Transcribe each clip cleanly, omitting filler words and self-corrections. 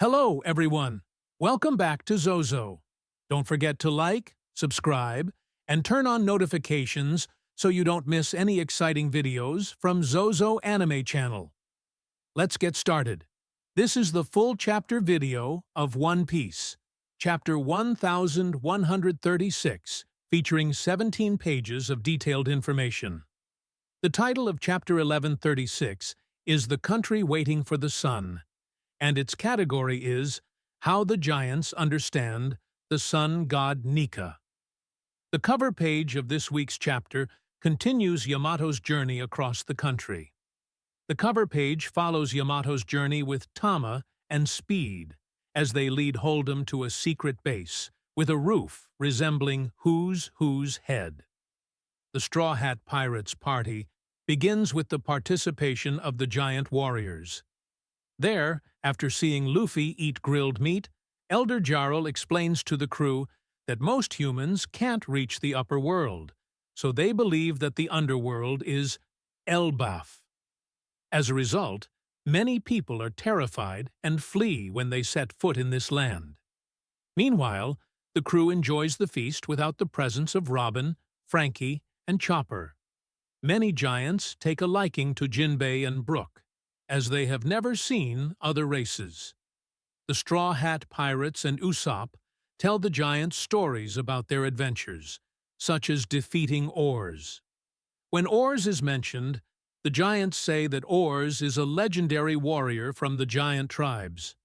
Hello, everyone. Welcome back to Zozo. Don't forget to like, subscribe, and turn on notifications so you don't miss any exciting videos from Zozo Anime Channel. Let's get started. This is the full chapter video of One Piece, Chapter 1136, featuring 17 pages of detailed information. The title of Chapter 1136 is The Country Waiting for the Sun, and its category is How the Giants Understand the Sun God Nika. The cover page of this week's chapter continues Yamato's journey across the country. The cover page follows Yamato's journey with Tama and Speed as they lead Hold'em to a secret base with a roof resembling Who's head. The Straw Hat Pirates party begins with the participation of the giant warriors. There, after seeing Luffy eat grilled meat, Elder Jarl explains to the crew that most humans can't reach the upper world, so they believe that the underworld is Elbaf. As a result, many people are terrified and flee when they set foot in this land. Meanwhile, the crew enjoys the feast without the presence of Robin, Frankie, and Chopper. Many giants take a liking to Jinbei and Brook, as they have never seen other races. The Straw Hat Pirates and Usopp tell the giants stories about their adventures, such as defeating Oars. When Oars is mentioned, the giants say that Oars is a legendary warrior from the giant tribes.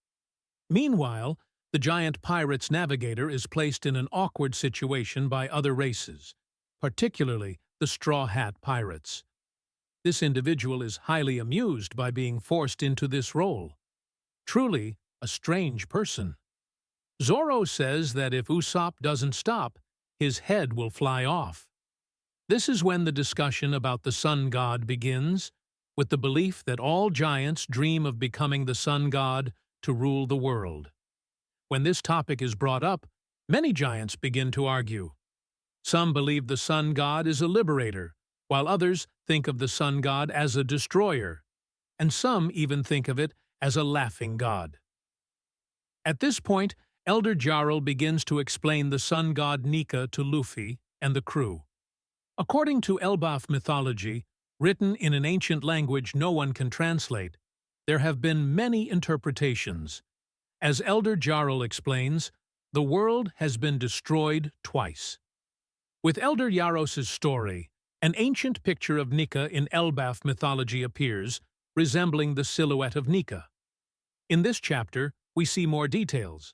Meanwhile, the giant pirate's navigator is placed in an awkward situation by other races, particularly the Straw Hat Pirates. This individual is highly amused by being forced into this role. Truly a strange person. Zoro says that if Usopp doesn't stop, his head will fly off. This is when the discussion about the Sun God begins, with the belief that all giants dream of becoming the Sun God to rule the world. When this topic is brought up, many giants begin to argue. Some believe the Sun God is a liberator, while others think of the Sun God as a destroyer, and some even think of it as a laughing god. At this point, Elder Jarl begins to explain the Sun God Nika to Luffy and the crew. According to Elbaf mythology, written in an ancient language no one can translate, there have been many interpretations. As Elder Jarl explains, the world has been destroyed twice. With Elder Yaros's story, an ancient picture of Nika in Elbaf mythology appears, resembling the silhouette of Nika. In this chapter, we see more details.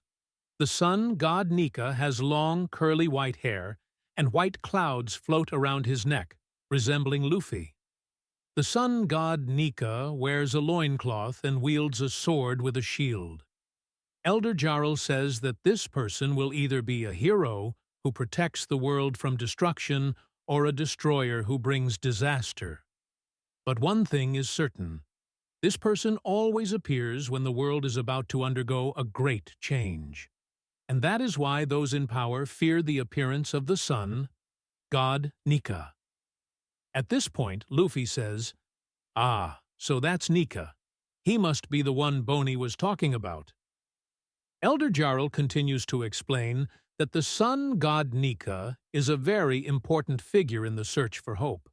The Sun God Nika has long, curly white hair, and white clouds float around his neck, resembling Luffy. The Sun God Nika wears a loincloth and wields a sword with a shield. Elder Jarl says that this person will either be a hero who protects the world from destruction or a destroyer who brings disaster. But one thing is certain. This person always appears when the world is about to undergo a great change. And that is why those in power fear the appearance of the Sun God Nika. At this point, Luffy says, "Ah, so that's Nika. He must be the one Boney was talking about." Elder Jarl continues to explain that the Sun God Nika is a very important figure in the search for hope.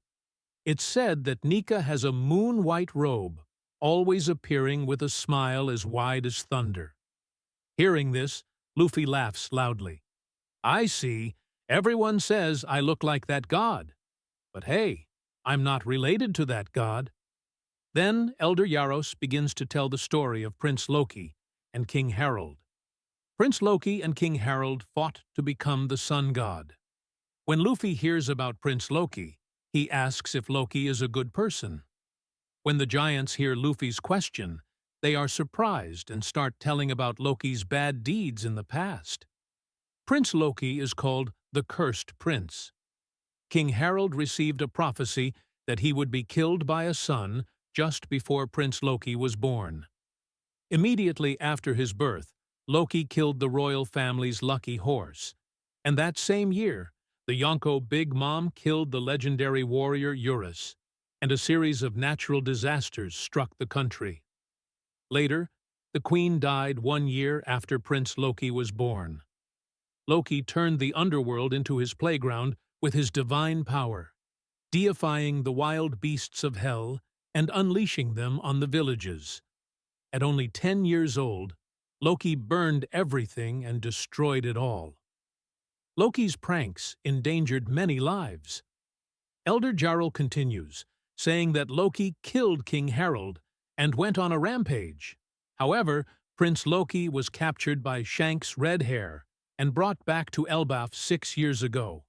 It's said that Nika has a moon-white robe, always appearing with a smile as wide as thunder. Hearing this, Luffy laughs loudly. "I see. Everyone says I look like that god. But hey, I'm not related to that god." Then Elder Yaros begins to tell the story of Prince Loki and King Harold. Prince Loki and King Harold fought to become the Sun God. When Luffy hears about Prince Loki, he asks if Loki is a good person. When the giants hear Luffy's question, they are surprised and start telling about Loki's bad deeds in the past. Prince Loki is called the Cursed Prince. King Harold received a prophecy that he would be killed by a sun just before Prince Loki was born. Immediately after his birth, Loki killed the royal family's lucky horse, and that same year, the Yonko Big Mom killed the legendary warrior Eurus, and a series of natural disasters struck the country. Later, The queen died 1 year after Prince Loki was born. Loki turned the underworld into his playground with his divine power, deifying the wild beasts of hell and unleashing them on the villages. At only 10 years old, Loki burned everything and destroyed it all. Loki's pranks endangered many lives. Elder Jarl continues, saying that Loki killed King Harold and went on a rampage. However, Prince Loki was captured by Shanks Red Hair and brought back to Elbaf 6 years ago.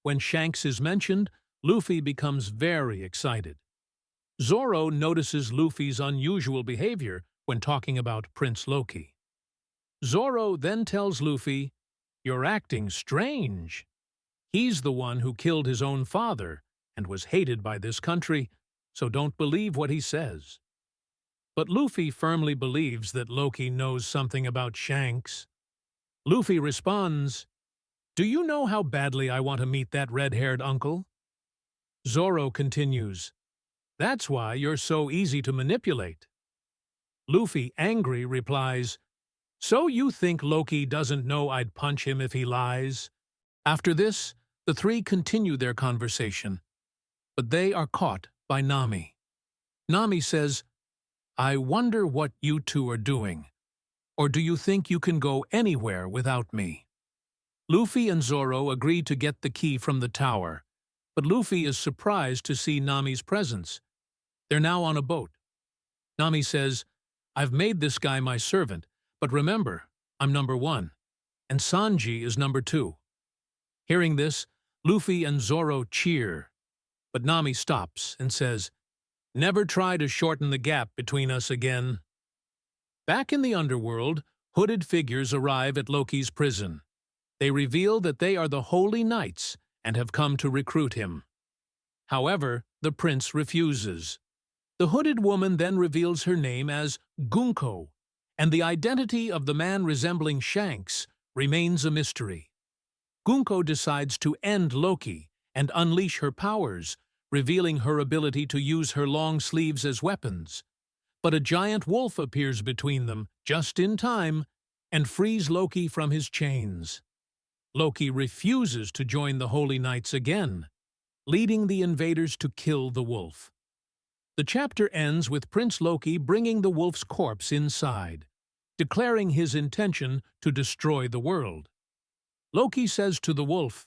When Shanks is mentioned, Luffy becomes very excited. Zoro notices Luffy's unusual behavior when talking about Prince Loki. Zoro then tells Luffy, "You're acting strange." He's the one who killed his own father and was hated by this country, so don't believe what he says. But Luffy firmly believes that Loki knows something about Shanks. Luffy responds, "Do you know how badly I want to meet that red-haired uncle?" Zoro continues, "That's why you're so easy to manipulate." Luffy, angry, replies, "So you think Loki doesn't know I'd punch him if he lies?" After this, the three continue their conversation, but they are caught by Nami. Nami says, "I wonder what you two are doing. Or do you think you can go anywhere without me?" Luffy and Zoro agree to get the key from the tower, but Luffy is surprised to see Nami's presence. They're now on a boat. Nami says, "I've made this guy my servant, but remember, I'm number 1, and Sanji is number 2. Hearing this, Luffy and Zoro cheer, but Nami stops and says, "Never try to shorten the gap between us again." Back in the underworld, hooded figures arrive at Loki's prison. They reveal that they are the Holy Knights and have come to recruit him. However, the prince refuses. The hooded woman then reveals her name as Gunko, and the identity of the man resembling Shanks remains a mystery. Gunko decides to end Loki and unleash her powers, revealing her ability to use her long sleeves as weapons. But a giant wolf appears between them, just in time, and frees Loki from his chains. Loki refuses to join the Holy Knights again, leading the invaders to kill the wolf. The chapter ends with Prince Loki bringing the wolf's corpse inside, declaring his intention to destroy the world. Loki says to the wolf,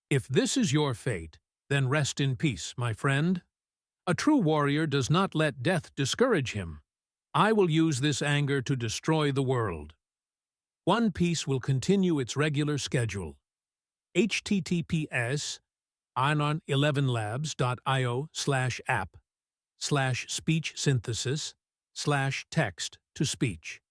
"If this is your fate, then rest in peace, my friend. A true warrior does not let death discourage him. I will use this anger to destroy the world." One Piece will continue its regular schedule. https://anon11labs.io/app/speech synthesis/text to speech.